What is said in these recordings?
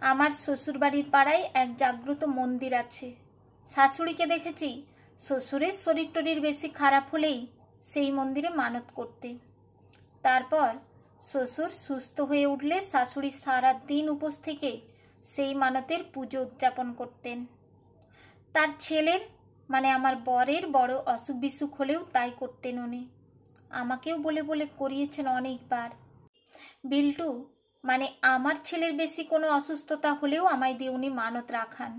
আমার শ্বশুরবাড়ির পাড়ায় এক জাগ্রত মন্দির আছে। শাশুড়িকে দেখেছি শ্বশুরের শরীর টরীর বেশি খারাপ হলেই সেই মন্দিরে মানত করতে। তারপর শ্বশুর সুস্থ হয়ে উঠলে শাশুড়ি সারা দিন উপোস থেকে সেই মানতের পুজো উদযাপন করতেন। তার ছেলের মানে আমার বরের বড় অসুখ বিসুখ হলেও তাই করতেন উনি। আমাকেও বলে বলে করিয়েছেন অনেকবার। বিল্টু মানে আমার ছেলের বেশি কোনো অসুস্থতা হলেও আমায় দিয়ে উনি মানত রাখান।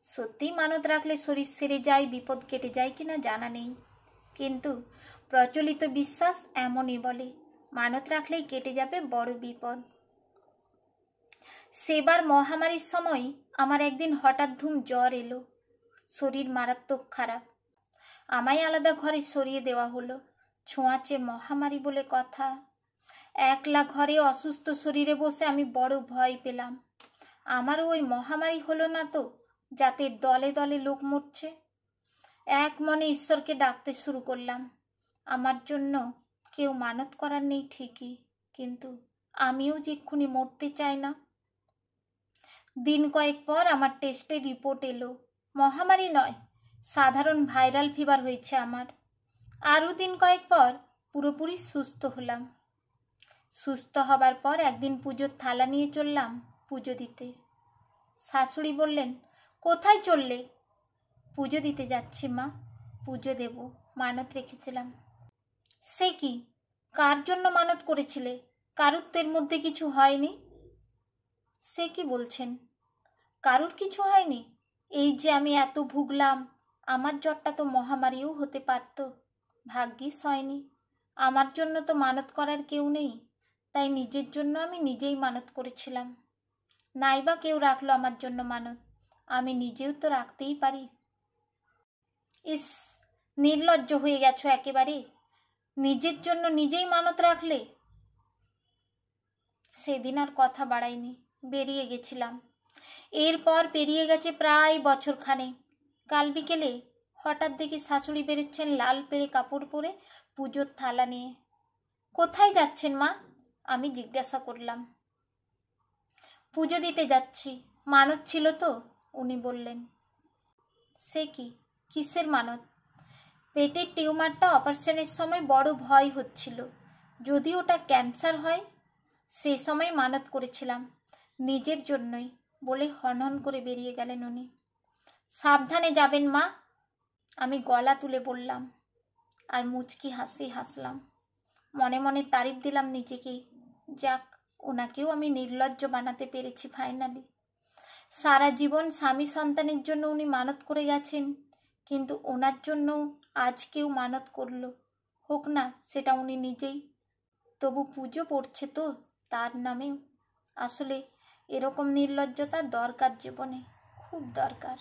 সত্যি মানত রাখলে শরীর সেরে যায়, বিপদ কেটে যায় কিনা জানা নেই, কিন্তু প্রচলিত বিশ্বাস এমনই বলে মানত রাখলেই কেটে যাবে বড় বিপদ। সেবার মহামারীর সময় আমার একদিন হঠাৎ ধুম জ্বর এলো, শরীর মারাত্মক খারাপ। আমায় আলাদা ঘরে সরিয়ে দেওয়া হলো। ছোঁয়াচে মহামারী বলে কথা। একলা ঘরে অসুস্থ শরীরে বসে আমি বড় ভয় পেলাম। আমারও ওই মহামারী হলো না তো, যাতে দলে দলে লোক মরছে। এক মনে ঈশ্বরকে ডাকতে শুরু করলাম। আমার জন্য কেউ মানত করার নেই ঠিকই, কিন্তু আমিও যে এক্ষুনি মরতে চাই না। দিন কয়েক পর আমার টেস্টে রিপোর্ট এলো, মহামারী নয়, সাধারণ ভাইরাল ফিভার হয়েছে আমার। আরও দিন কয়েক পর পুরোপুরি সুস্থ হলাম। সুস্থ হবার পর একদিন পুজোর থালা নিয়ে চললাম পুজো দিতে। শাশুড়ি বললেন, কোথায় চললে? পুজো দিতে যাচ্ছি মা, পুজো দেব, মানত রেখেছিলাম। সে কি, কার জন্য মানত করেছিলে? কারুর তো এর মধ্যে কিছু হয়নি। সে কি বলছেন, কারুর কিছু হয়নি? এই যে আমি এত ভুগলাম, আমার জ্বরটা তো মহামারীও হতে পারত, ভাগ্যিস হয়নি। আমার জন্য তো মানত করার কেউ নেই, তাই নিজের জন্য আমি নিজেই মানত করেছিলাম। নাইবা কেউ রাখলো আমার জন্য মানত, আমি নিজেও তো রাখতেই পারি। ইস, নির্লজ্জ হয়ে গেছো একেবারে, নিজের জন্য নিজেই মানত রাখলে। সেদিন আর কথা বাড়াইনি, বেরিয়ে গেছিলাম। এরপর পেরিয়ে গেছে প্রায় বছরখানেক। কাল বিকেলে হঠাৎ দেখি শাশুড়ি বেরোচ্ছেন লাল পেড়ে কাপড় পরে পুজোর থালা নিয়ে। কোথায় যাচ্ছেন মা? আমি জিজ্ঞাসা করলাম। পুজো দিতে যাচ্ছি, মানত ছিল তো, উনি বললেন। সে কি, কিসের মানত? পেটের টিউমারটা অপারেশনের সময় বড় ভয় হচ্ছিল, যদি ওটা ক্যান্সার হয়। সে সময় মানত করেছিলাম, নিজের জন্যই, বলে হনহন করে বেরিয়ে গেলেন উনি। সাবধানে যাবেন মা, আমি গলা তুলে বললাম, আর মুচকি হাসি হাসলাম। মনে মনে তারিফ দিলাম নিজেকেই, যাক, ওনাকেও আমি নির্লজ্জ বানাতে পেরেছি ফাইনালি। সারা জীবন স্বামী সন্তানের জন্য উনি মানত করে গেছেন, কিন্তু ওনার জন্য আজ কেউ মানত করলো, হোক না সেটা উনি নিজেই, তবু পুজো পড়ছে তো তার নামেও। আসলে এরকম নির্লজ্জতা দরকার জীবনে, খুব দরকার।